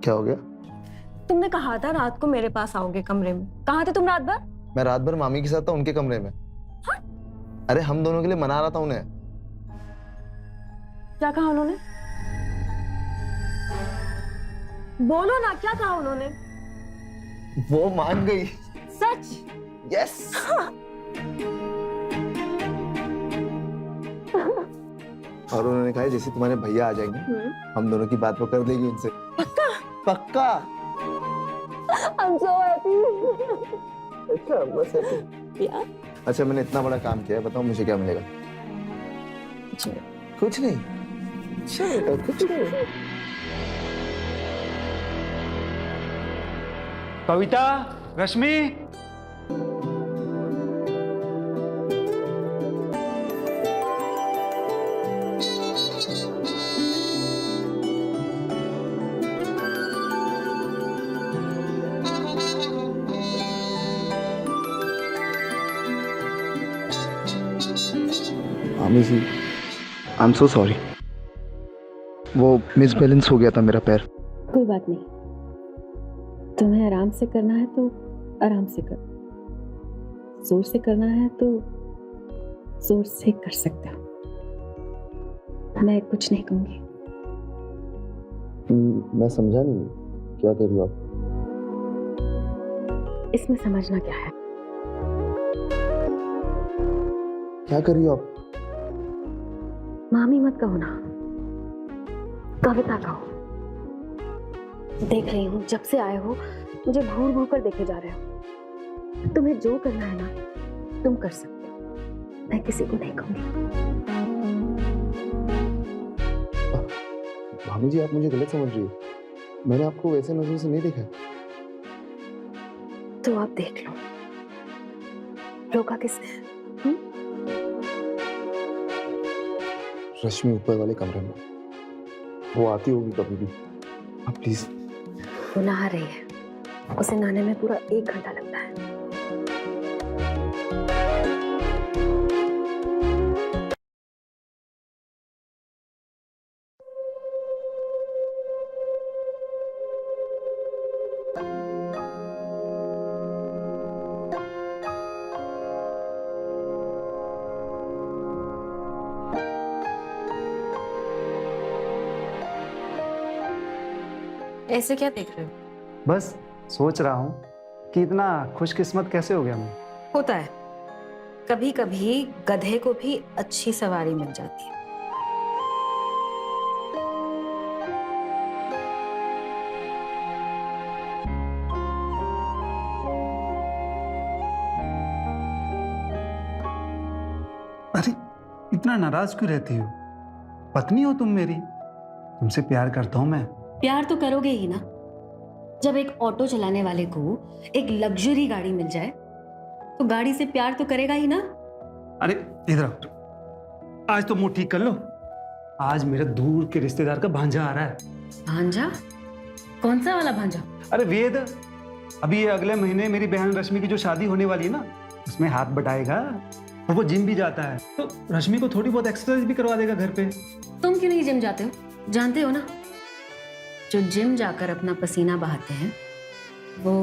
क्या हो गया? तुमने कहा था रात को मेरे पास आओगे कमरे में। कहाँ थे तुम रात भर? मैं रात भर मामी के साथ था उनके कमरे में। हाँ? अरे हम दोनों के लिए मना रहा था उन्हें। क्या कहा उन्होंने? बोलो ना, क्या कहा उन्होंने? वो मान गई। सच? यस। और उन्होंने कहा जैसे तुम्हारे भैया आ जाएंगे हम दोनों की बात वो कर देगी उनसे। पक्का? पक्का। I'm so happy. अच्छा बस happy। यार अच्छा मैंने इतना बड़ा काम किया है, बताओ मुझे क्या मिलेगा? कुछ नहीं। अच्छा बेटा कुछ नहीं। कविता, रश्मि, मामी जी आई एम सो सॉरी। वो मिसबैलेंस हो गया था मेरा पैर। कोई बात नहीं, तुम्हें आराम से करना है तो आराम से करो, जोर से करना है तो जोर से कर सकते हो। मैं कुछ नहीं कहूंगी। मैं समझा नहीं, क्या कर रही हो आप? इसमें समझना क्या है? क्या कर रही हो आप? मामी मत कहो ना, कविता कहो। देख रही हूँ जब से आए हो मुझे घूर घूर कर देखे जा रहे हो। तुम्हें जो करना है ना तुम कर सकते हो, मैं किसी को नहीं कहूंगी। भाभी जी आप मुझे गलत समझ रही हो, मैंने आपको वैसे नजरों से नहीं देखा। तो आप देख लो, रोका किसने? रश्मि ऊपर वाले कमरे में, वो आती होगी कभी भी। आप प्लीज। वो नहा रही है, उसे नहाने में पूरा 1 घंटा लगता है। ऐसे क्या देख रहे हो? बस सोच रहा हूँ कि इतना खुशकिस्मत कैसे हो गया मैं। होता है, कभी कभी गधे को भी अच्छी सवारी मिल जाती है। अरे इतना नाराज क्यों रहती हो? पत्नी हो तुम मेरी, तुमसे प्यार करता हूँ मैं। प्यार तो करोगे ही ना। जब एक ऑटो चलाने वाले को एक लग्जरी गाड़ी मिल जाए तो गाड़ी से प्यार तो करेगा ही ना। अरे इधर आओ, आज तो मुंह ठीक कर लो। आज मेरे दूर के रिश्तेदार का भांजा आ रहा है। भांजा? कौन सा वाला भांजा? अरे वेद, अभी ये अगले महीने मेरी बहन रश्मि की जो शादी होने वाली है ना, उसमें हाथ बटाएगा और वो जिम भी जाता है, तो रश्मि को थोड़ी बहुत एक्सरसाइज भी करवा देगा घर पे। तुम क्यों नहीं जिम जाते हो? जानते हो ना, जो जिम जाकर अपना पसीना बहाते हैं वो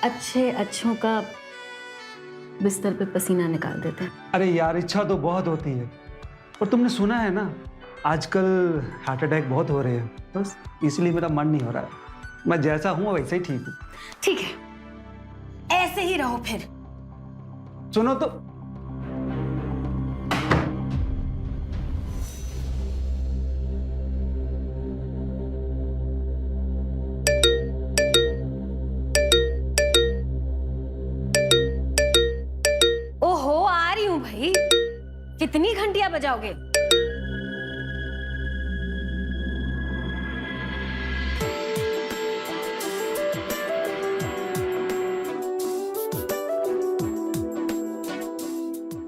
अच्छों का बिस्तर पे पसीना निकाल देते हैं। अरे यार इच्छा तो बहुत होती है, और तुमने सुना है ना आजकल हार्ट अटैक बहुत हो रहे हैं, बस इसलिए मेरा मन नहीं हो रहा है। मैं जैसा हूँ वैसे ही ठीक हूँ। ठीक है, ऐसे ही रहो फिर। सुनो तो, ओहो, आ रही हूँ भाई। कितनी घंटियां बजाओगे?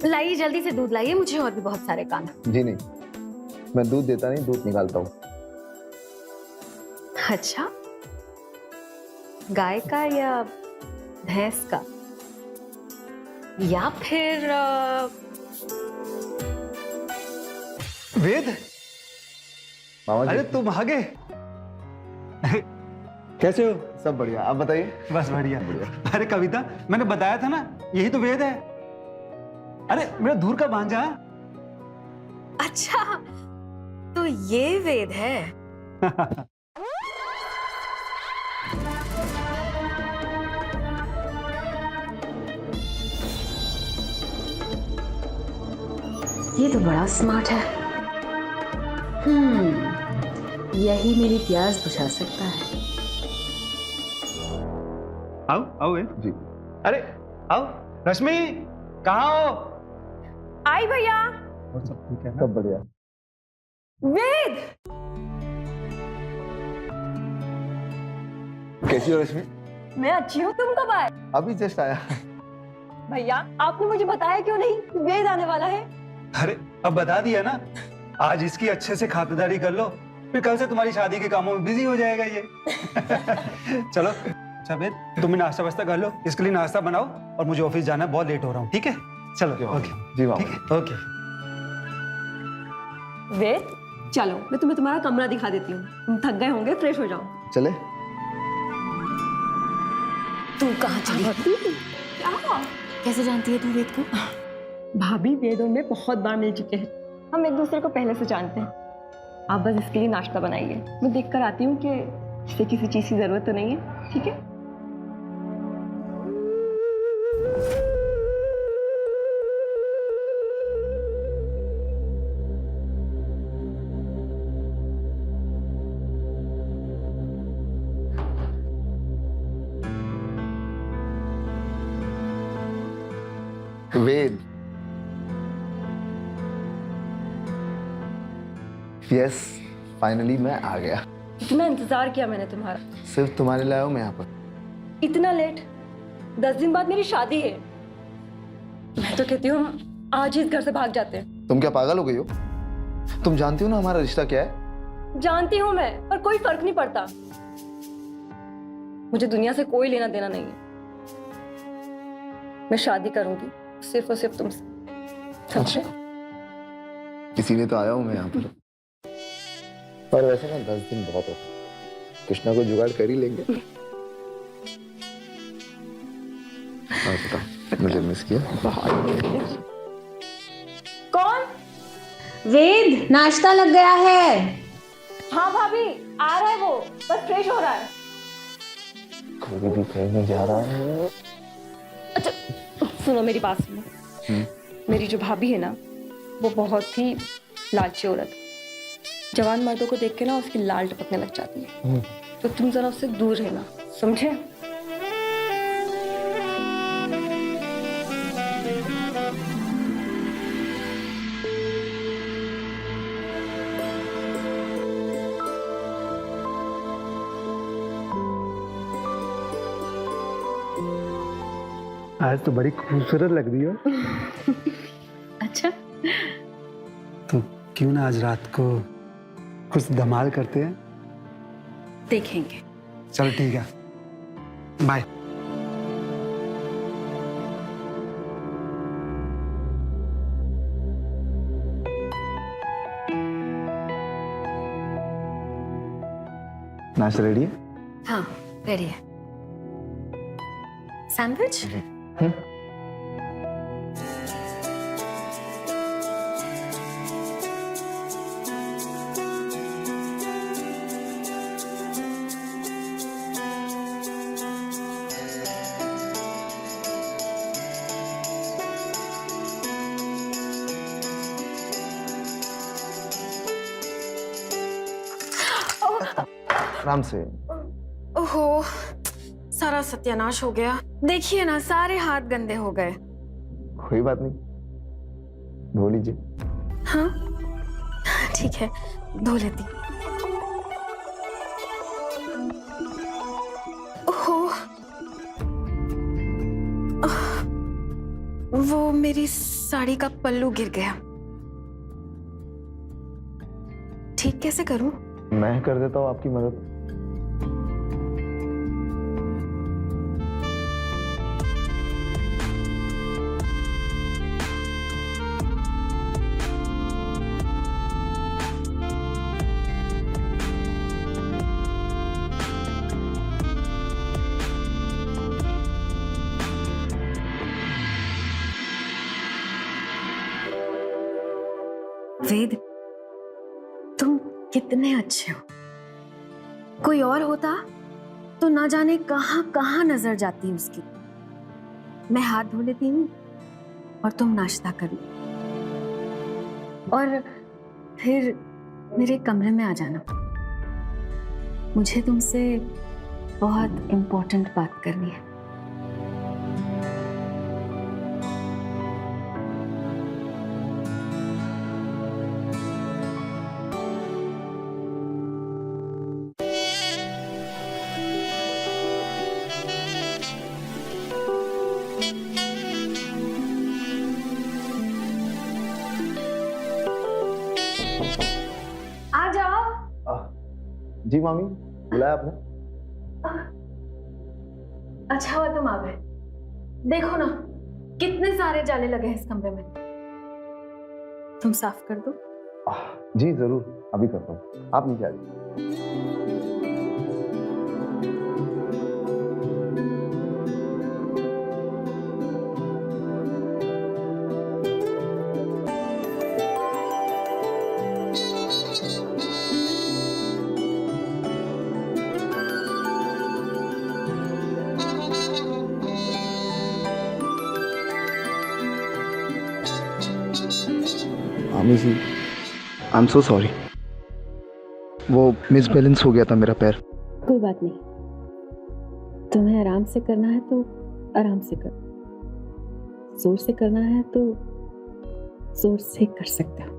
लाइए, जल्दी से दूध लाइए, मुझे और भी बहुत सारे काम हैं। जी नहीं, मैं दूध देता नहीं, दूध निकालता हूँ। अच्छा, गाय का या भैंस का, या फिर वेद, मामा अरे जी तुम आ गए। कैसे हो? सब बढ़िया, आप बताइए। बस बढ़िया। अरे कविता, मैंने बताया था ना, यही तो वेद है। अरे मेरा दूर का भांजा। अच्छा, तो ये वेद है। ये तो बड़ा स्मार्ट है। यही मेरी प्यास बुझा सकता है। आओ आओ वेद। जी अरे आओ। रश्मि, कहाँ हो? आई भैया। और सब ठीक है ना? सब बढ़िया। वेद, कैसी हो रश्मि? मैं अच्छी हूँ, तुम कब आए? अभी जस्ट आया। भैया आपने मुझे बताया क्यों नहीं? वेद आने वाला है। अरे अब बता दिया ना, आज इसकी अच्छे से खातिरदारी कर लो, फिर कल से तुम्हारी शादी के कामों में बिजी हो जाएगा ये। चलो अच्छा वेद, तुम भी नाश्ता वास्ता कर लो, इसके लिए नाश्ता बनाओ, और मुझे ऑफिस जाना है, बहुत लेट हो रहा हूँ। ठीक है? चलो ओके। जी मामा। ठीक है ओके। वेद चलो, मैं तुम्हें तुम्हारा कमरा दिखा देती हूँ। तुम थक गए होंगे, फ्रेश हो जाओ। चले। तू कहाँ चली? क्या? कैसे जानती है तू वेद को? भाभी वेद और मैं बहुत बार मिल चुके हैं, हम एक दूसरे को पहले से जानते हैं। आप बस इसके लिए नाश्ता बनाइए, मैं देख कर आती हूँ कि इसे किसी चीज की जरूरत तो नहीं है। ठीक है? वेद। यस, फाइनली मैं आ गया। इतना इंतजार किया मैंने तुम्हारा, सिर्फ तुम्हारे लिए आया हूँ मैं यहाँ पर। इतना लेट? 10 दिन बाद मेरी शादी है। मैं तो कहती हूँ आज ही इस घर से भाग जाते हैं। तुम क्या पागल हो गई हो? तुम जानती हो ना हमारा रिश्ता क्या है? जानती हूँ मैं, पर कोई फर्क नहीं पड़ता। मुझे दुनिया से कोई लेना देना नहीं है। मैं शादी करूंगी सिर्फ और सिर्फ तुमसे। समझे? इसीलिए तो आया हूँ मैं यहाँ पर। पर वैसे ना 10 दिन बहुत हो, कुछ ना कुछ जुगाड़ कर ही लेंगे। और बताओ, मुझे मिस किया? कौन? वेद, नाश्ता लग गया है। हाँ भाभी, आ रहा है वो, बस फ्रेश हो रहा है। कोई भी कहीं नहीं जा रहा है। अच्छा सुनो, मेरी बात सुनो। मेरी जो भाभी है ना, वो बहुत ही लालची औरत है। जवान मर्दों को देख के ना उसकी लाल टपकने लग जाती है। तो तुम जरा उससे दूर रहना, समझे? आज तो बड़ी खूबसूरत लग रही हो। अच्छा, तो क्यों ना आज रात को कुछ धमाल करते हैं? देखेंगे। चलो ठीक है, बाय। नाश्ता रेडी है? हाँ रेडी है। सैंडविच? आराम से। ओहो, सारा सत्यानाश हो गया। देखिए ना, सारे हाथ गंदे हो गए। कोई बात नहीं, धो लीजिए। हाँ ठीक है, धो लेती। ओहो, वो मेरी साड़ी का पल्लू गिर गया। ठीक कैसे करूं? मैं कर देता हूँ आपकी मदद। वेद, तुम कितने अच्छे हो। कोई और होता तो ना जाने कहां कहां नजर जाती उसकी। मैं हाथ धो लेती हूँ और तुम नाश्ता कर लो, और फिर मेरे कमरे में आ जाना। मुझे तुमसे बहुत इम्पोर्टेंट बात करनी है। आ जाओ। जी मामी, बुलाया आपने? अच्छा हुआ तुम आ गए। देखो ना, कितने सारे जाले लगे हैं इस कमरे में। तुम साफ कर दो। जी जरूर, अभी करता हूँ। आप नीचे आ जाइए। मामी जी, आई एम सो सॉरी। वो मिसबैलेंस हो गया था मेरा पैर। कोई बात नहीं, तुम्हें आराम से करना है तो आराम से करो, जोर से करना है तो जोर से कर सकते हो।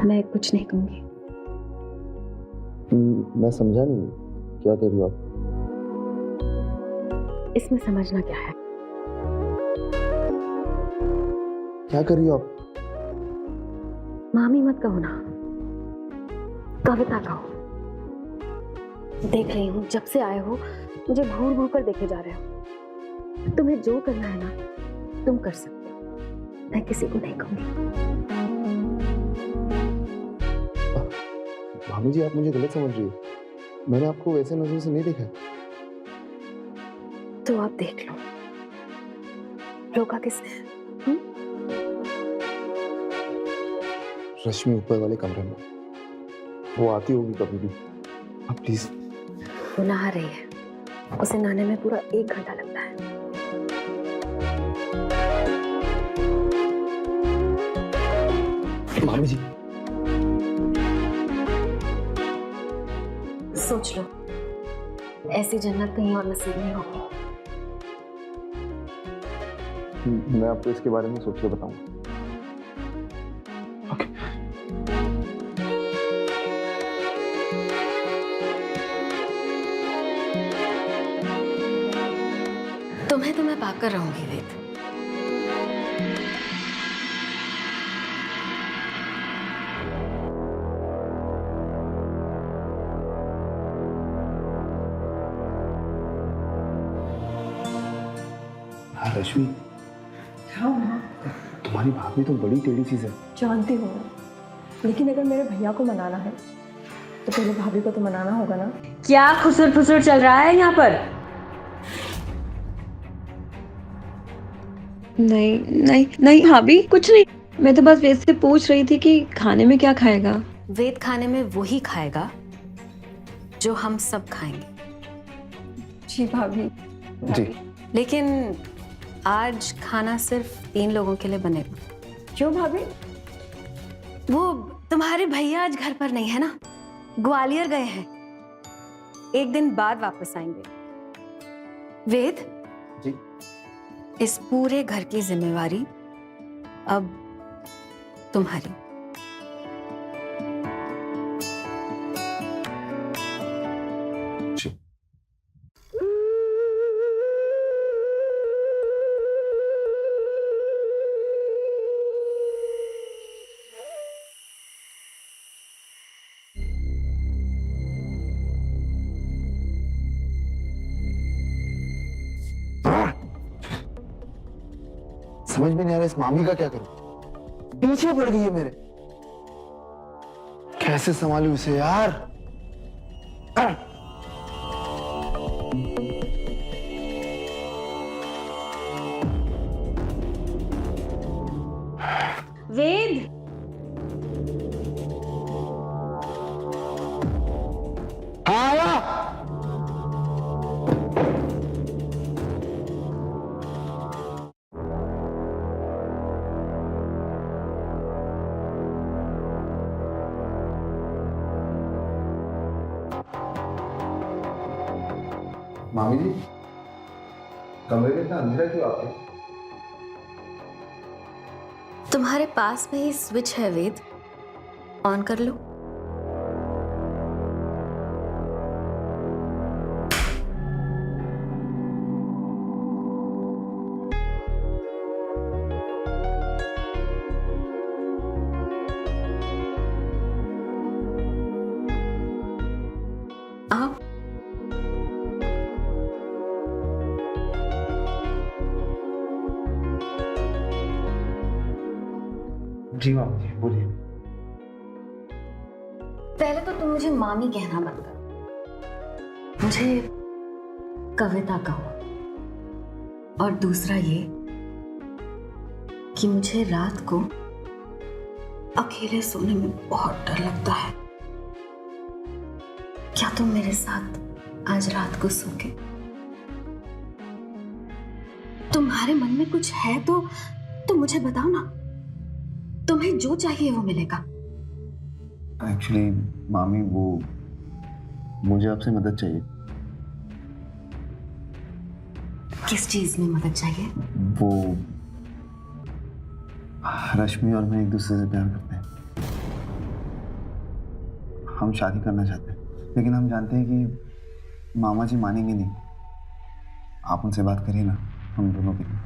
मैं कुछ नहीं कहूंगी। मैं समझा नहीं, क्या कह रही हो आप? इसमें समझना क्या है? क्या कर रही हो आप? मामी मत कहो ना, कविता कहो। देख रही हूँ जब से आए हो मुझे घूर घूर कर देखे जा रहे हो। तुम्हें जो करना है ना तुम कर सकते हो, मैं किसी को नहीं कहूंगी। मामी जी, आप मुझे गलत समझ रही हो। मैंने आपको वैसे नजरों से नहीं देखा। तो आप देख लो, रोका किसने? रश्मि ऊपर वाले कमरे में, वो आती होगी कभी भी। आप प्लीज। वो नहा रही है, उसे नहाने में पूरा 1 घंटा लगता है। मामी जी, सोच लो, ऐसी जन्नत कहीं और नसीब नहीं होगी। मैं आपको इसके बारे में सोच के बताऊंगा। तुम्हें तो मैं पाकर रहूंगी वेद। हाँ रश्मि, तुम्हारी भाभी तो बड़ी टेढ़ी चीज है। जानती हूँ, लेकिन अगर मेरे भैया को मनाना है तो पहले भाभी को तो मनाना होगा ना। क्या खुसर फुसर चल रहा है यहाँ पर? नहीं नहीं नहीं भाभी, कुछ नहीं। मैं तो बस वैसे पूछ रही थी कि खाने में क्या खाएगा। वेद खाने में वही खाएगा जो हम सब खाएंगे। जी भाभी। जी। लेकिन आज खाना सिर्फ 3 लोगों के लिए बनेगा। क्यों भाभी? वो तुम्हारे भैया आज घर पर नहीं है ना, ग्वालियर गए हैं। 1 दिन बाद वापस आएंगे। वेद जी। इस पूरे घर की जिम्मेवारी अब तुम्हारी। जी। समझ में नहीं आ रहा इस मामी का क्या करूं। पीछे पड़ गई है मेरे, कैसे संभालूं इसे यार। वेद, मामी जी, कमरे में इतना अंधेरा क्यों आपके? तुम्हारे पास में ही स्विच है वेद, ऑन कर लो। आओ। जी मामा जी बोलिए। पहले तो तुम मुझे मामी कहना बंद करो, मुझे कविता कहो। और दूसरा ये कि मुझे रात को अकेले सोने में बहुत डर लगता है। क्या तुम मेरे साथ आज रात को सोओगे? तुम्हारे मन में कुछ है तो मुझे बताओ ना, तुम्हें जो चाहिए वो मिलेगा। एक्चुअली मामी, वो मुझे आपसे मदद चाहिए। किस चीज में मदद चाहिए? वो रश्मि और मैं एक दूसरे से प्यार करते हैं। हम शादी करना चाहते हैं, लेकिन हम जानते हैं कि मामा जी मानेंगे नहीं। आप उनसे बात करिए ना, हम दोनों के लिए।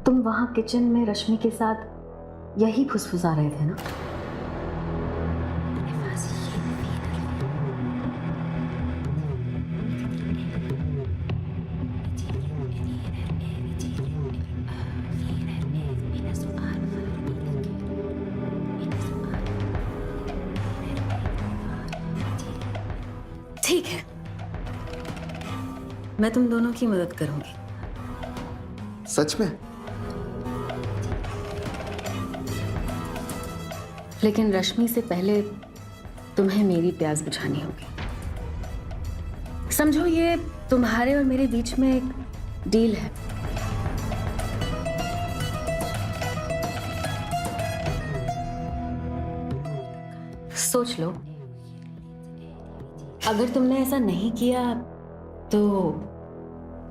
तुम वहां किचन में रश्मि के साथ यही फुसफुसा रहे थे ना? ठीक है, मैं तुम दोनों की मदद करूंगी। सच में? लेकिन रश्मि से पहले तुम्हें मेरी प्यास बुझानी होगी। समझो ये तुम्हारे और मेरे बीच में एक डील है। सोच लो, अगर तुमने ऐसा नहीं किया तो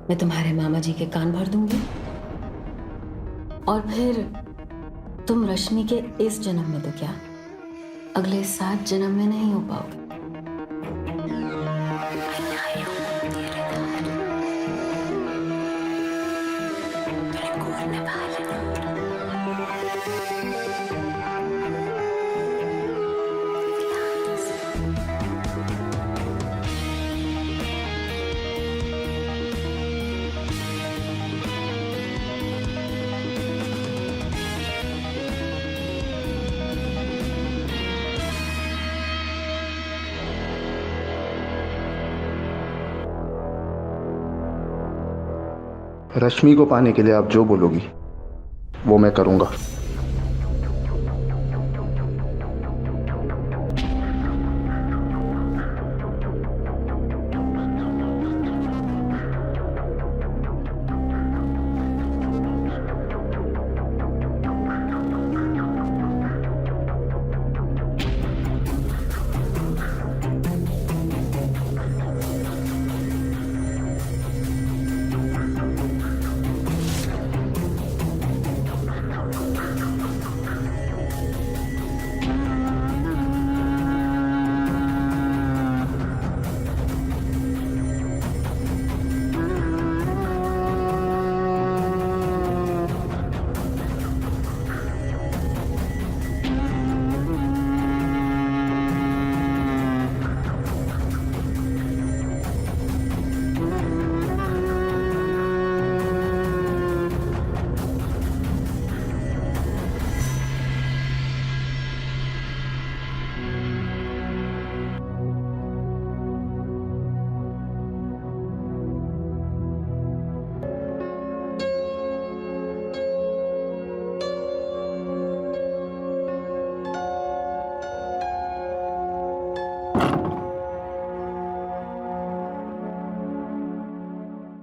मैं तुम्हारे मामा जी के कान भर दूंगी, और फिर तुम रश्मि के इस जन्म में तो क्या, अगले 7 जन्म में नहीं हो पाओगे। रश्मि को पाने के लिए आप जो बोलोगी वो मैं करूंगा।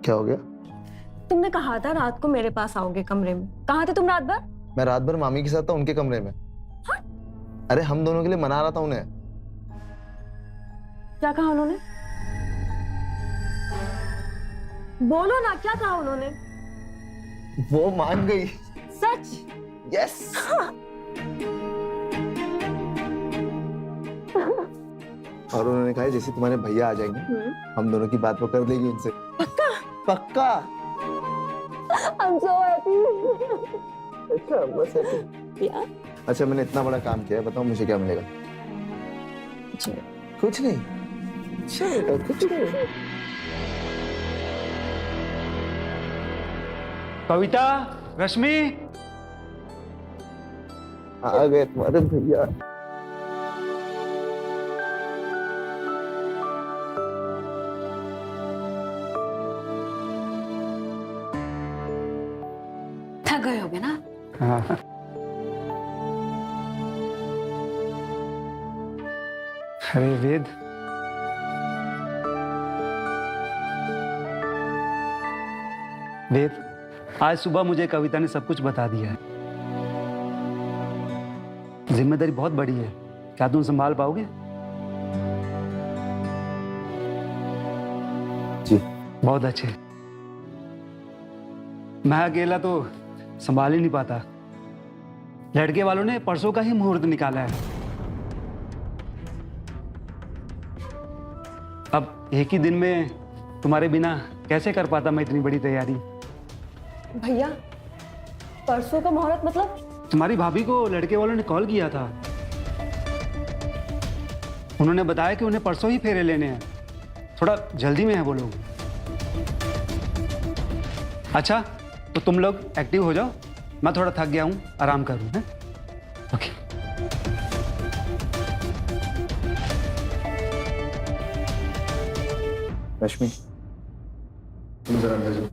क्या हो गया? तुमने कहा था रात को मेरे पास आओगे कमरे में। कहाँ थे तुम रात भर? मैं रात भर मामी के साथ था उनके कमरे में। अरे हम दोनों के लिए मना रहा था उन्हें। क्या कहा उन्होंने? बोलो ना, क्या कहा उन्होंने? वो मान गई। सच? यस। और उन्होंने कहा जैसे तुम्हारे भैया आ जाएंगे हम दोनों की बात वो कर देगी उनसे। पक्का? पक्का। I'm so happy. अच्छा बस happy। Yeah. अच्छा मैंने इतना बड़ा काम किया है, बताओ मुझे क्या मिलेगा? कुछ नहीं। अच्छा बेटा कुछ नहीं। कविता, रश्मि, आ गए तुम्हारे भैया। थक गए होगे ना? हाँ। अरे वेद, वेद, आज सुबह मुझे कविता ने सब कुछ बता दिया है। जिम्मेदारी बहुत बड़ी है, क्या तुम संभाल पाओगे? जी। बहुत अच्छे। मैं अकेला तो संभाल ही नहीं पाता। लड़के वालों ने परसों का ही मुहूर्त निकाला है। अब एक ही दिन में तुम्हारे बिना कैसे कर पाता मैं इतनी बड़ी तैयारी? भैया, परसों का मुहूर्त मतलब? तुम्हारी भाभी को लड़के वालों ने कॉल किया था। उन्होंने बताया कि उन्हें परसों ही फेरे लेने हैं। थोड़ा जल्दी में है वो लोग। अच्छा, तो तुम लोग एक्टिव हो जाओ, मैं थोड़ा थक गया हूं, आराम करूं। हैं? ओके। रश्मि तुम जरा अंदर जाओ।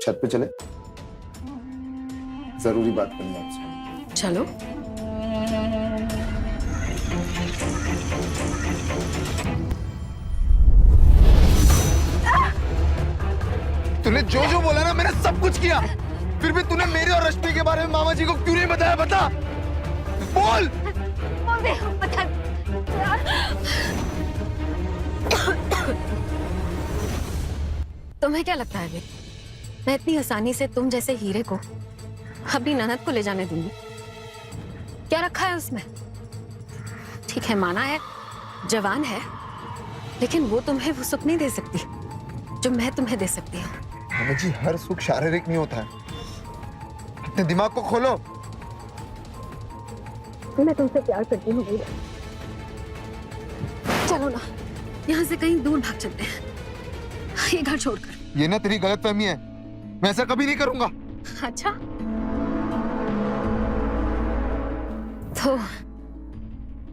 छत पे चले, जरूरी बात करनी है आपसे। चलो। तूने जो जो बोला ना मैंने सब कुछ किया, फिर भी तूने मेरे और रश्मि के बारे में मामा जी को क्यों नहीं बताया? बता, बोल। तुम्हें क्या लगता है वे? मैं इतनी आसानी से तुम जैसे हीरे को अपनी ननद को ले जाने दूंगी? क्या रखा है उसमें? ठीक है, माना है जवान है, लेकिन वो तुम्हें वो सुख नहीं दे सकती जो मैं तुम्हें दे सकती हूँ। मामा जी, हर सुख शारीरिक नहीं होता है, अपने दिमाग को खोलो। मैं तुमसे प्यार करती हूँ भैया। चलो ना, यहाँ से कहीं दूर भाग चलते हैं, ये घर छोड़कर। ये ना तेरी गलतफहमी है, मैं ऐसा कभी नहीं करूंगा। अच्छा, तो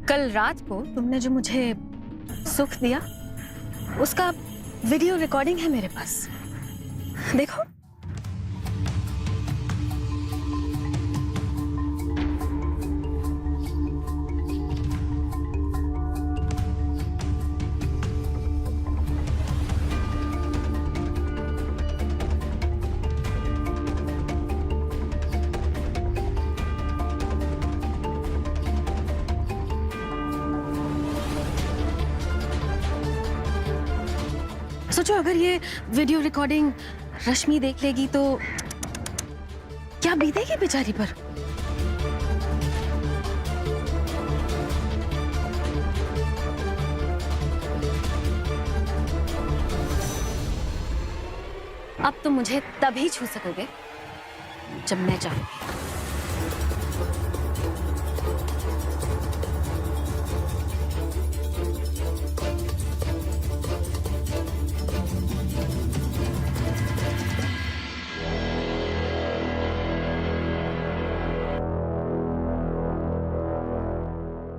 कल रात को तुमने जो मुझे सुख दिया उसका वीडियो रिकॉर्डिंग है मेरे पास, देखो। सोचो अगर ये वीडियो रिकॉर्डिंग रश्मि देख लेगी तो क्या बीतेगी बेचारी पर? अब तुम मुझे तभी छू सकोगे जब मैं चाहूंगी।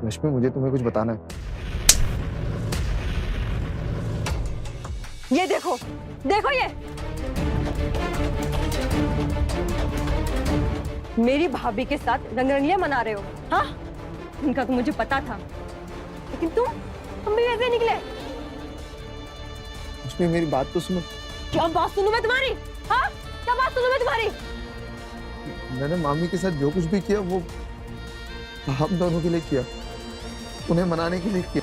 रश्मि, मुझे तुम्हें कुछ बताना है। ये देखो, देखो मेरी भाभी के साथ रंगरलियां मना रहे हो? हाँ, इनका तो मुझे पता था, लेकिन तुम भी ऐसे निकले। उसमें मेरी बात तो सुनो। क्या बात सुनूं मैं तुम्हारी? हाँ, क्या बात सुनूं मैं तुम्हारी? मैंने मामी के साथ जो कुछ भी किया वो हम दोनों के लिए किया, उन्हें मनाने के लिए किया।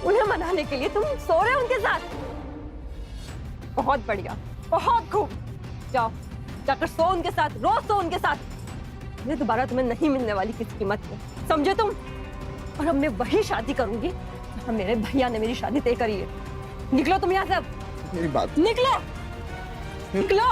उन्हें मनाने के लिए तुम सो रहे हो उनके साथ? बहुत बढ़िया, बहुत खूब। जाओ, जाकर सो उनके साथ, रोज सो उनके साथ। मैं दोबारा तुम्हें नहीं मिलने वाली किसी कीमत पे, समझे तुम? और अब मैं वही शादी करूंगी जहां मेरे भैया ने मेरी शादी तय करी है। निकलो तुम यहाँ से अब। मेरी बात निकलो, निकलो।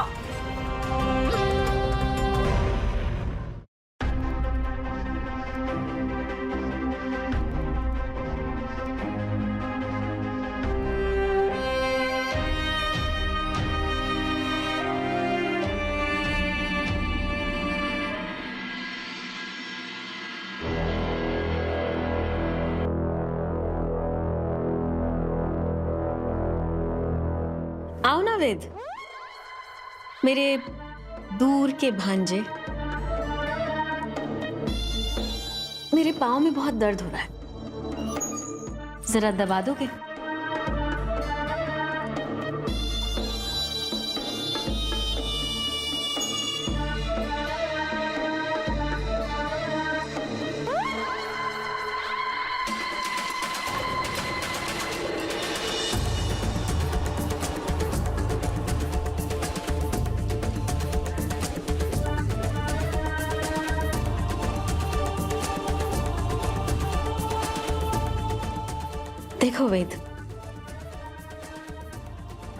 आओ ना वेद, मेरे दूर के भांजे। मेरे पाँव में बहुत दर्द हो रहा है, जरा दबा दोगे? देखो वेद,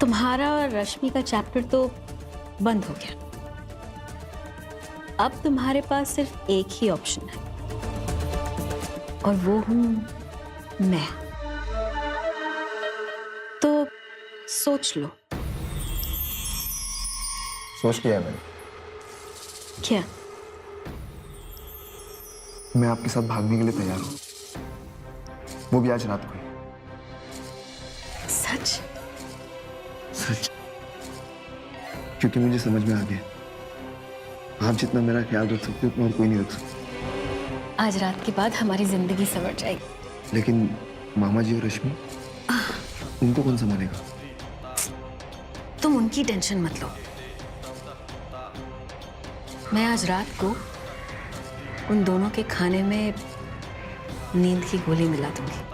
तुम्हारा और रश्मि का चैप्टर तो बंद हो गया। अब तुम्हारे पास सिर्फ एक ही ऑप्शन है, और वो हूं मैं। तो सोच लो। सोच लिया मैंने। क्या? मैं आपके साथ भागने के लिए तैयार हूँ, वो भी आज रात को। सच? सच, क्योंकि मुझे समझ में आ गया, आप जितना मेरा ख्याल रख सकते हो उतना और कोई नहीं रख सकता। आज रात के बाद हमारी जिंदगी संवर जाएगी। लेकिन मामा जी और रश्मि, उनको कौन संभालेगा? तुम उनकी टेंशन मत लो। मैं आज रात को उन दोनों के खाने में नींद की गोली मिला दूंगी।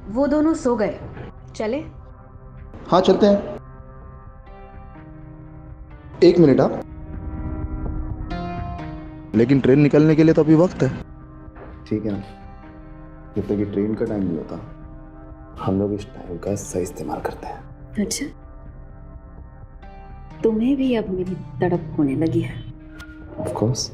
वो दोनों सो गए, चले? हाँ चलते हैं। एक मिनट आप, लेकिन ट्रेन निकलने के लिए तो अभी वक्त है। ठीक है ना, जब तक ये ट्रेन का टाइम नहीं होता हम लोग इस टाइम का सही इस्तेमाल करते हैं। अच्छा, तुम्हें भी अब मेरी तड़प होने लगी है। Of course.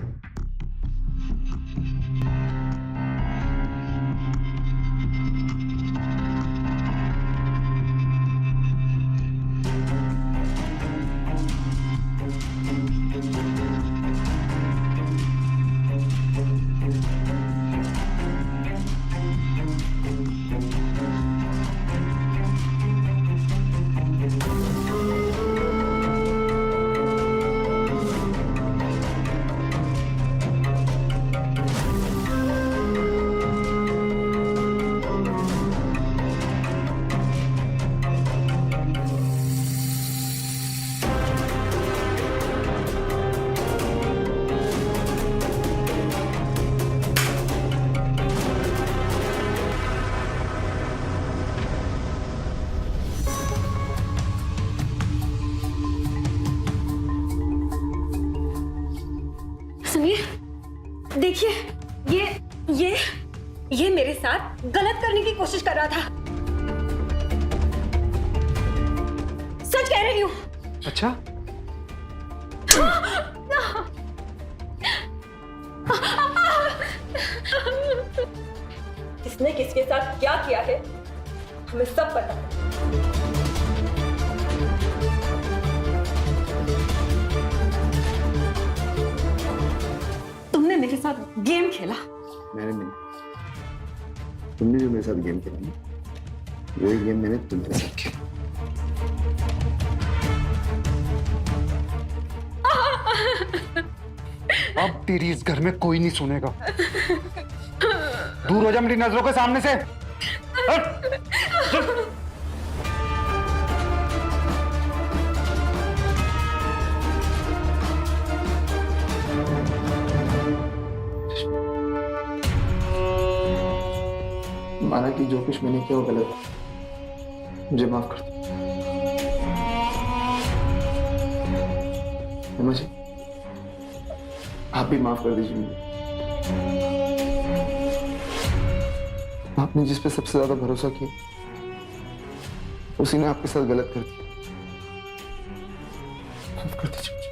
देखिए ये मेरे साथ गलत करने की कोशिश कर रहा था। सच कह रही हूँ। अच्छा, किसने किसके साथ क्या किया है हमें सब पता है। तुमने मेरे साथ गेम खेला। मैंने नहीं, तुमने जो मेरे साथ गेम खेला ना, वही गेम मैंने तुम्हारे साथ खेला। अब तेरी इस घर में कोई नहीं सुनेगा। दूर हो जा मेरी नजरों के सामने से। हट! माना कि जो कुछ मैंने किया वो गलत है, मुझे माफ कर दो। हेमा जी, आप भी माफ कर दीजिए मुझे। आपने जिस पे सबसे ज्यादा भरोसा किया उसी ने आपके साथ गलत कर दिया। माफ कर दीजिए।